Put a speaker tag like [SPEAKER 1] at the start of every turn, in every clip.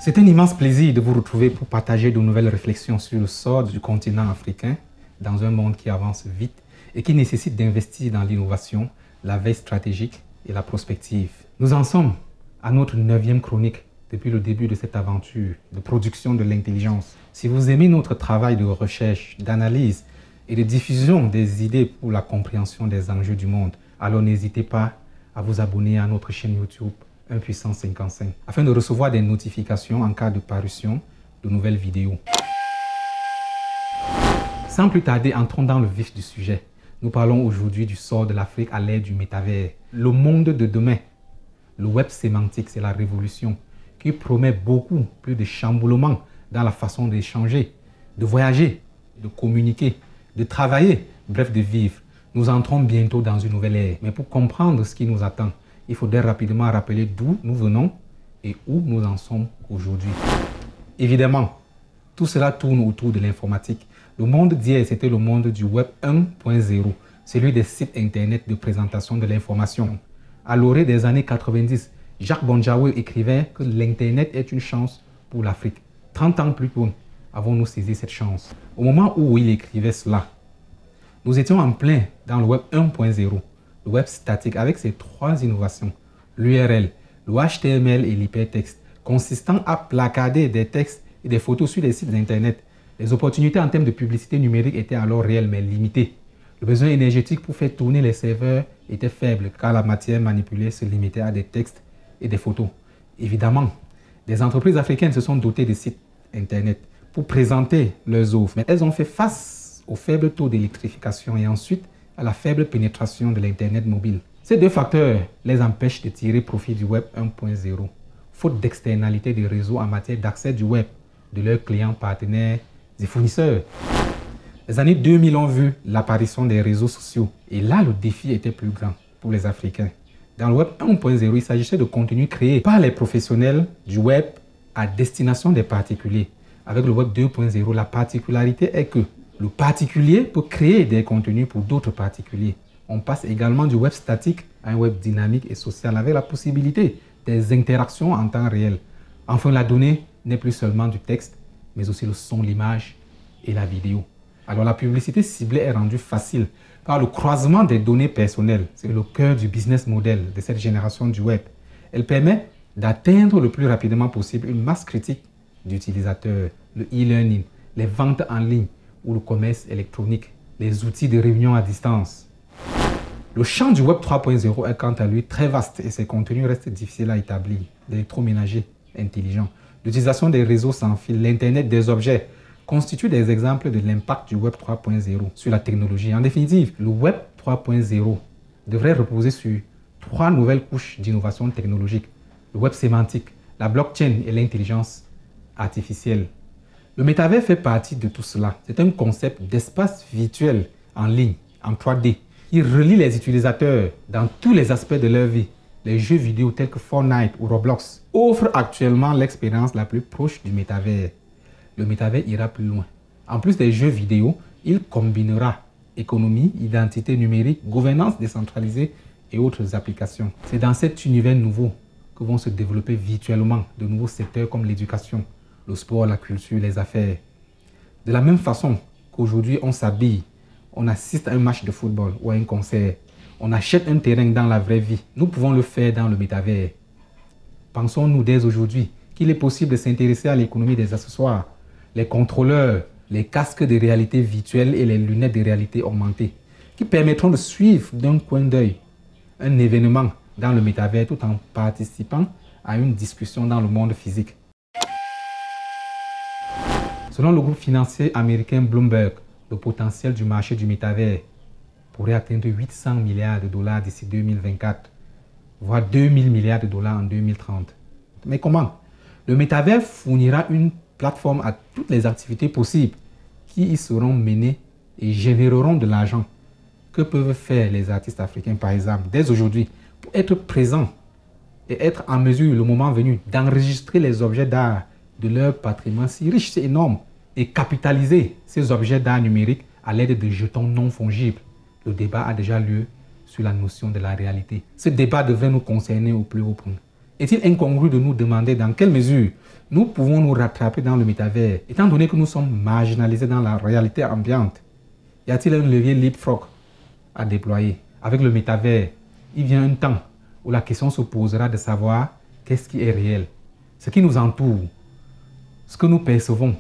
[SPEAKER 1] C'est un immense plaisir de vous retrouver pour partager de nouvelles réflexions sur le sort du continent africain dans un monde qui avance vite et qui nécessite d'investir dans l'innovation, la veille stratégique et la prospective. Nous en sommes à notre 9e chronique depuis le début de cette aventure de production de l'intelligence. Si vous aimez notre travail de recherche, d'analyse et de diffusion des idées pour la compréhension des enjeux du monde, alors n'hésitez pas à vous abonner à notre chaîne YouTube 1 puissance 55 afin de recevoir des notifications en cas de parution de nouvelles vidéos. Sans plus tarder, entrons dans le vif du sujet. Nous parlons aujourd'hui du sort de l'Afrique à l'ère du métavers. Le monde de demain, le web sémantique, c'est la révolution qui promet beaucoup plus de chamboulements dans la façon d'échanger, de voyager, de communiquer, de travailler, bref de vivre. Nous entrons bientôt dans une nouvelle ère. Mais pour comprendre ce qui nous attend, il faudrait rapidement rappeler d'où nous venons et où nous en sommes aujourd'hui. Évidemment, tout cela tourne autour de l'informatique. Le monde d'hier, c'était le monde du web 1.0, celui des sites internet de présentation de l'information. À l'orée des années 90, Jacques Bonjaoui écrivait que l'internet est une chance pour l'Afrique. 30 ans plus tôt, avons-nous saisi cette chance? Au moment où il écrivait cela, nous étions en plein dans le web 1.0. Le web statique avec ses 3 innovations, l'URL, le HTML et l'hypertexte, consistant à placarder des textes et des photos sur les sites internet. Les opportunités en termes de publicité numérique étaient alors réelles mais limitées. Le besoin énergétique pour faire tourner les serveurs était faible car la matière manipulée se limitait à des textes et des photos. Évidemment, des entreprises africaines se sont dotées de sites internet pour présenter leurs offres, mais elles ont fait face au faible taux d'électrification et ensuite à la faible pénétration de l'Internet mobile. Ces 2 facteurs les empêchent de tirer profit du web 1.0, faute d'externalité des réseaux en matière d'accès du web, de leurs clients, partenaires et fournisseurs. Les années 2000 ont vu l'apparition des réseaux sociaux et là le défi était plus grand pour les Africains. Dans le web 1.0, il s'agissait de contenus créés par les professionnels du web à destination des particuliers. Avec le web 2.0, la particularité est que le particulier peut créer des contenus pour d'autres particuliers. On passe également du web statique à un web dynamique et social avec la possibilité des interactions en temps réel. Enfin, la donnée n'est plus seulement du texte, mais aussi le son, l'image et la vidéo. Alors la publicité ciblée est rendue facile par le croisement des données personnelles. C'est le cœur du business model de cette génération du web. Elle permet d'atteindre le plus rapidement possible une masse critique d'utilisateurs, le e-learning, les ventes en ligne ou le commerce électronique, les outils de réunion à distance. Le champ du web 3.0 est quant à lui très vaste et ses contenus restent difficiles à établir. L'électroménager intelligent, l'utilisation des réseaux sans fil, l'Internet des objets constituent des exemples de l'impact du web 3.0 sur la technologie. En définitive, le web 3.0 devrait reposer sur 3 nouvelles couches d'innovation technologique. Le web sémantique, la blockchain et l'intelligence artificielle. Le métavers fait partie de tout cela. C'est un concept d'espace virtuel en ligne, en 3D. Il relie les utilisateurs dans tous les aspects de leur vie. Les jeux vidéo tels que Fortnite ou Roblox offrent actuellement l'expérience la plus proche du métavers. Le métavers ira plus loin. En plus des jeux vidéo, il combinera économie, identité numérique, gouvernance décentralisée et autres applications. C'est dans cet univers nouveau que vont se développer virtuellement de nouveaux secteurs comme l'éducation, le sport, la culture, les affaires. De la même façon qu'aujourd'hui on s'habille, on assiste à un match de football ou à un concert, on achète un terrain dans la vraie vie, nous pouvons le faire dans le métavers. Pensons-nous dès aujourd'hui qu'il est possible de s'intéresser à l'économie des accessoires, les contrôleurs, les casques de réalité virtuelle et les lunettes de réalité augmentée, qui permettront de suivre d'un coin d'œil un événement dans le métavers tout en participant à une discussion dans le monde physique. Selon le groupe financier américain Bloomberg, le potentiel du marché du métavers pourrait atteindre 800 milliards de dollars d'ici 2024, voire 2000 milliards de dollars en 2030. Mais comment? Le métavers fournira une plateforme à toutes les activités possibles qui y seront menées et généreront de l'argent. Que peuvent faire les artistes africains, par exemple, dès aujourd'hui, pour être présents et être en mesure, le moment venu, d'enregistrer les objets d'art de leur patrimoine si riche, c'est énorme, et capitaliser ces objets d'art numérique à l'aide de jetons non fongibles. Le débat a déjà lieu sur la notion de la réalité. Ce débat devrait nous concerner au plus haut point. Est-il incongru de nous demander dans quelle mesure nous pouvons nous rattraper dans le métavers, étant donné que nous sommes marginalisés dans la réalité ambiante? Y a-t-il un levier leapfrog à déployer? Avec le métavers, il vient un temps où la question se posera de savoir qu'est-ce qui est réel, ce qui nous entoure, ce que nous percevons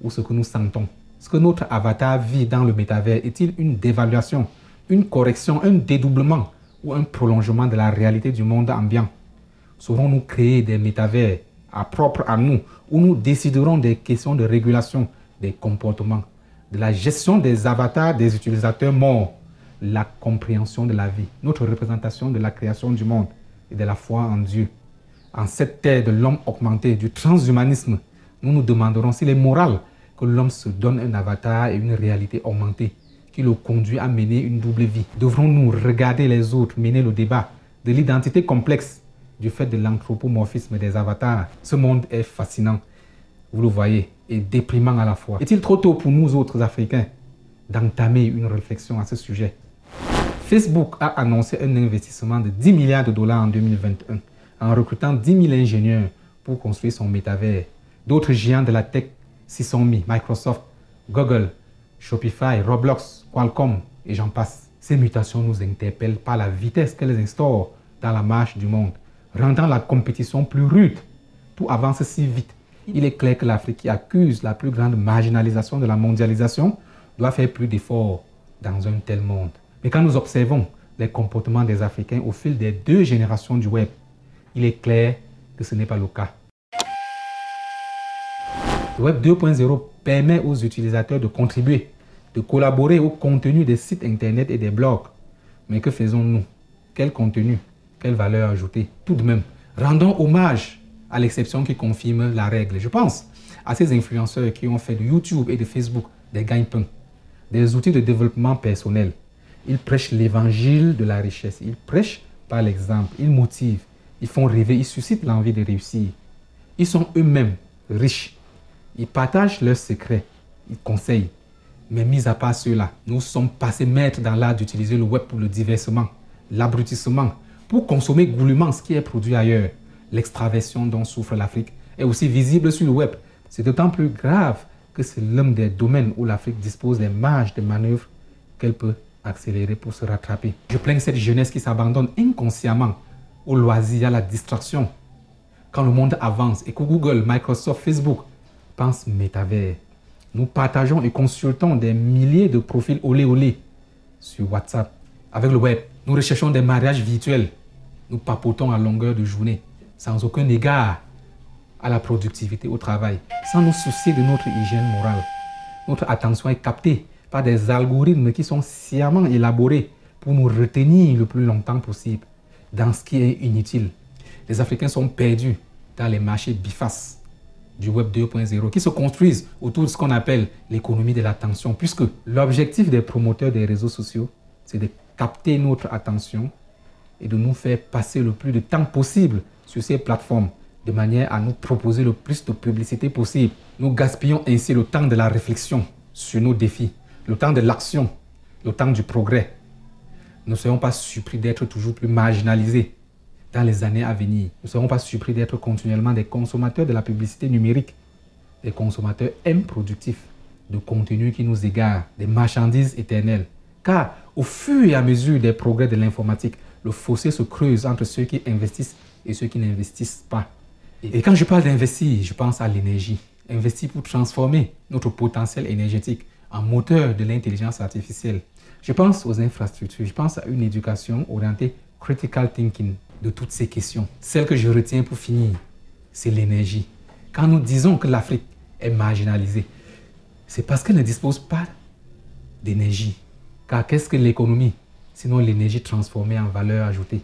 [SPEAKER 1] ou ce que nous sentons. Ce que notre avatar vit dans le métavers est-il une dévaluation, une correction, un dédoublement ou un prolongement de la réalité du monde ambiant? Saurons-nous créer des métavers propres à nous, où nous déciderons des questions de régulation des comportements, de la gestion des avatars des utilisateurs morts, la compréhension de la vie, notre représentation de la création du monde et de la foi en Dieu? En cette terre de l'homme augmenté, du transhumanisme, nous nous demanderons s'il est moral que l'homme se donne un avatar et une réalité augmentée qui le conduit à mener une double vie. Devrons-nous regarder les autres mener le débat de l'identité complexe du fait de l'anthropomorphisme des avatars? Ce monde est fascinant, vous le voyez, et déprimant à la fois. Est-il trop tôt pour nous autres Africains d'entamer une réflexion à ce sujet? Facebook a annoncé un investissement de 10 milliards de dollars en 2021 en recrutant 10 000 ingénieurs pour construire son métavers. D'autres géants de la tech s'y sont mis, Microsoft, Google, Shopify, Roblox, Qualcomm et j'en passe. Ces mutations nous interpellent par la vitesse qu'elles instaurent dans la marche du monde, rendant la compétition plus rude. Tout avance si vite. Il est clair que l'Afrique, qui accuse la plus grande marginalisation de la mondialisation, doit faire plus d'efforts dans un tel monde. Mais quand nous observons les comportements des Africains au fil des 2 générations du web, il est clair que ce n'est pas le cas. Le Web 2.0 permet aux utilisateurs de contribuer, de collaborer au contenu des sites internet et des blogs. Mais que faisons-nous? Quel contenu? Quelle valeur ajoutée? Tout de même, rendons hommage à l'exception qui confirme la règle. Je pense à ces influenceurs qui ont fait de YouTube et de Facebook des gagne-pain, des outils de développement personnel. Ils prêchent l'évangile de la richesse. Ils prêchent par l'exemple. Ils motivent. Ils font rêver. Ils suscitent l'envie de réussir. Ils sont eux-mêmes riches. Ils partagent leurs secrets. Ils conseillent. Mais mis à part cela, nous sommes passés maîtres dans l'art d'utiliser le web pour le divertissement, l'abrutissement, pour consommer goulûment ce qui est produit ailleurs. L'extraversion dont souffre l'Afrique est aussi visible sur le web. C'est d'autant plus grave que c'est l'un des domaines où l'Afrique dispose des marges de manœuvre qu'elle peut accélérer pour se rattraper. Je plains cette jeunesse qui s'abandonne inconsciemment au loisir, à la distraction. Quand le monde avance et que Google, Microsoft, Facebook pensent métavers, nous partageons et consultons des milliers de profils olé olé sur WhatsApp. Avec le web, nous recherchons des mariages virtuels. Nous papotons à longueur de journée, sans aucun égard à la productivité au travail, sans nous soucier de notre hygiène morale. Notre attention est captée par des algorithmes qui sont sciemment élaborés pour nous retenir le plus longtemps possible dans ce qui est inutile. Les Africains sont perdus dans les marchés bifaces du Web 2.0 qui se construisent autour de ce qu'on appelle l'économie de l'attention, puisque l'objectif des promoteurs des réseaux sociaux, c'est de capter notre attention et de nous faire passer le plus de temps possible sur ces plateformes de manière à nous proposer le plus de publicité possible. Nous gaspillons ainsi le temps de la réflexion sur nos défis, le temps de l'action, le temps du progrès. Nous ne serons pas surpris d'être toujours plus marginalisés dans les années à venir. Nous ne serons pas surpris d'être continuellement des consommateurs de la publicité numérique, des consommateurs improductifs, de contenus qui nous égarent, des marchandises éternelles. Car au fur et à mesure des progrès de l'informatique, le fossé se creuse entre ceux qui investissent et ceux qui n'investissent pas. Et quand je parle d'investir, je pense à l'énergie. Investir pour transformer notre potentiel énergétique en moteur de l'intelligence artificielle. Je pense aux infrastructures, je pense à une éducation orientée critical thinking de toutes ces questions. Celle que je retiens pour finir, c'est l'énergie. Quand nous disons que l'Afrique est marginalisée, c'est parce qu'elle ne dispose pas d'énergie. Car qu'est-ce que l'économie, sinon l'énergie transformée en valeur ajoutée?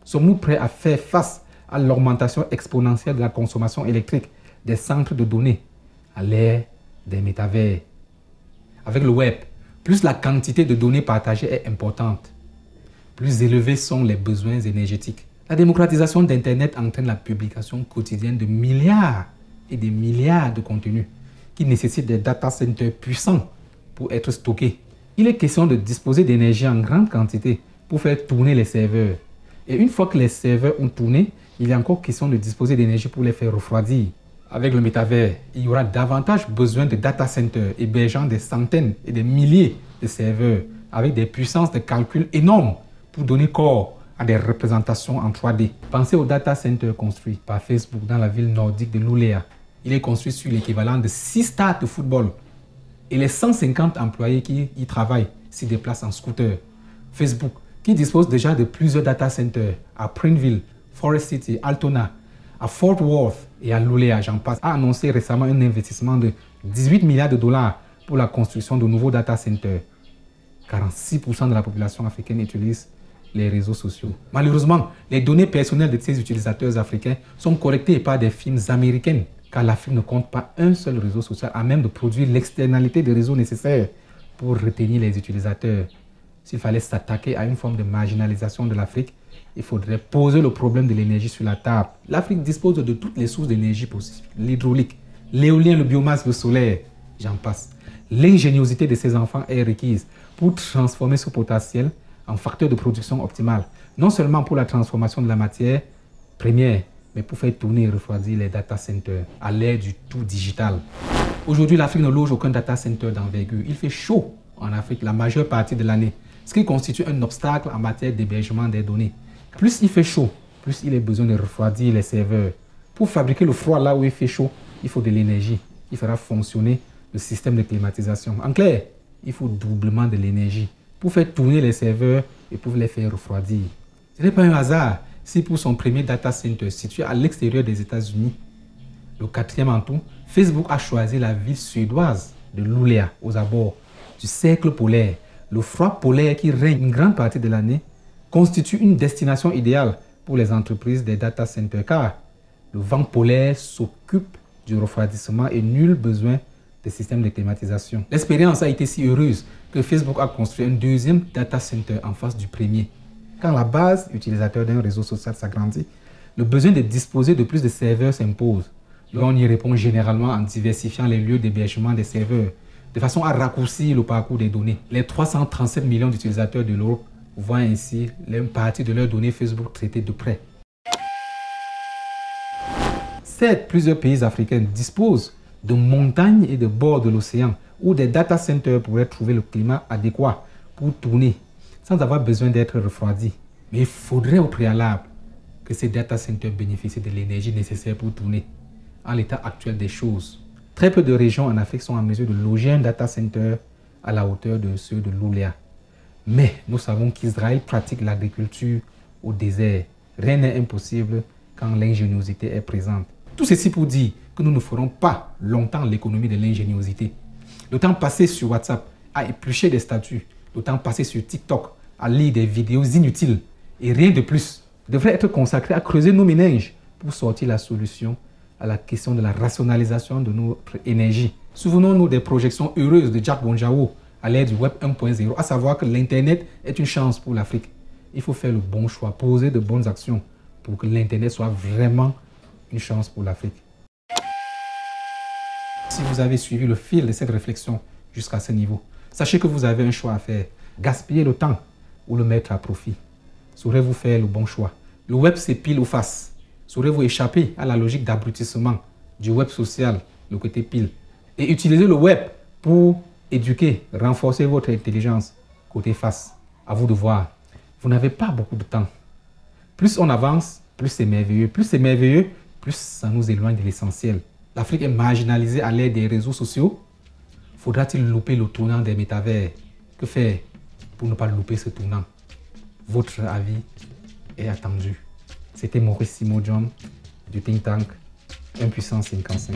[SPEAKER 1] Sommes-nous prêts à faire face à l'augmentation exponentielle de la consommation électrique des centres de données à l'ère des métavers? Avec le web, plus la quantité de données partagées est importante, plus élevés sont les besoins énergétiques. La démocratisation d'Internet entraîne la publication quotidienne de milliards et des milliards de contenus qui nécessitent des data centers puissants pour être stockés. Il est question de disposer d'énergie en grande quantité pour faire tourner les serveurs. Et une fois que les serveurs ont tourné, il est encore question de disposer d'énergie pour les faire refroidir. Avec le métavers, il y aura davantage besoin de data centers hébergeant des centaines et des milliers de serveurs avec des puissances de calcul énormes pour donner corps à des représentations en 3D. Pensez au data center construit par Facebook dans la ville nordique de Luleå. Il est construit sur l'équivalent de 6 stades de football. Et les 150 employés qui y travaillent s'y déplacent en scooter. Facebook, qui dispose déjà de plusieurs data centers à Prineville, Forest City, Altona, à Fort Worth et à Luleå, j'en passe, a annoncé récemment un investissement de 18 milliards de dollars pour la construction de nouveaux data centers. 46% de la population africaine utilise les réseaux sociaux. Malheureusement, les données personnelles de ces utilisateurs africains sont collectées par des firmes américaines, car l'Afrique ne compte pas un seul réseau social à même de produire l'externalité des réseaux nécessaires pour retenir les utilisateurs. S'il fallait s'attaquer à une forme de marginalisation de l'Afrique, il faudrait poser le problème de l'énergie sur la table. L'Afrique dispose de toutes les sources d'énergie possibles. L'hydraulique, l'éolien, le biomasse, le solaire, j'en passe. L'ingéniosité de ses enfants est requise pour transformer ce potentiel en facteur de production optimal. Non seulement pour la transformation de la matière première, mais pour faire tourner et refroidir les data centers à l'ère du tout digital. Aujourd'hui, l'Afrique ne loge aucun data center d'envergure. Il fait chaud en Afrique la majeure partie de l'année, ce qui constitue un obstacle en matière d'hébergement des données. Plus il fait chaud, plus il est besoin de refroidir les serveurs. Pour fabriquer le froid là où il fait chaud, il faut de l'énergie qui fera fonctionner le système de climatisation. En clair, il faut doublement de l'énergie pour faire tourner les serveurs et pour les faire refroidir. Ce n'est pas un hasard si pour son premier data center situé à l'extérieur des États-Unis, le 4e en tout, Facebook a choisi la ville suédoise de Luleå aux abords du cercle polaire. Le froid polaire qui règne une grande partie de l'année constitue une destination idéale pour les entreprises des data centers car le vent polaire s'occupe du refroidissement et nul besoin de systèmes de climatisation. L'expérience a été si heureuse que Facebook a construit un deuxième data center en face du premier. Quand la base utilisateur d'un réseau social s'agrandit, le besoin de disposer de plus de serveurs s'impose. On y répond généralement en diversifiant les lieux d'hébergement des serveurs, de façon à raccourcir le parcours des données. Les 337 millions d'utilisateurs de l'Europe voient ainsi une partie de leurs données Facebook traitées de près. Certes, plusieurs pays africains disposent de montagnes et de bords de l'océan où des data centers pourraient trouver le climat adéquat pour tourner sans avoir besoin d'être refroidis. Mais il faudrait au préalable que ces data centers bénéficient de l'énergie nécessaire pour tourner. En l'état actuel des choses, très peu de régions en Afrique sont en mesure de loger un data center à la hauteur de ceux de Luleå. Mais nous savons qu'Israël pratique l'agriculture au désert. Rien n'est impossible quand l'ingéniosité est présente. Tout ceci pour dire que nous ne ferons pas longtemps l'économie de l'ingéniosité. Le temps passé sur WhatsApp à éplucher des statuts, le temps passé sur TikTok à lire des vidéos inutiles et rien de plus devrait être consacré à creuser nos méninges pour sortir la solution à la question de la rationalisation de notre énergie. Souvenons-nous des projections heureuses de Jack Bonjao à l'ère du Web 1.0, à savoir que l'Internet est une chance pour l'Afrique. Il faut faire le bon choix, poser de bonnes actions pour que l'Internet soit vraiment une chance pour l'Afrique. Si vous avez suivi le fil de cette réflexion jusqu'à ce niveau, sachez que vous avez un choix à faire. Gaspiller le temps ou le mettre à profit. Saurez-vous faire le bon choix? Le web, c'est pile ou face. Saurez-vous échapper à la logique d'abrutissement du web social, le côté pile, et utiliser le web pour éduquer, renforcer votre intelligence, côté face? À vous de voir. Vous n'avez pas beaucoup de temps. Plus on avance, plus c'est merveilleux. Plus c'est merveilleux, plus ça nous éloigne de l'essentiel. L'Afrique est marginalisée à l'ère des réseaux sociaux. Faudra-t-il louper le tournant des métavers? Que faire pour ne pas louper ce tournant? Votre avis est attendu. C'était Maurice Simo John du think tank 1 puissance 55.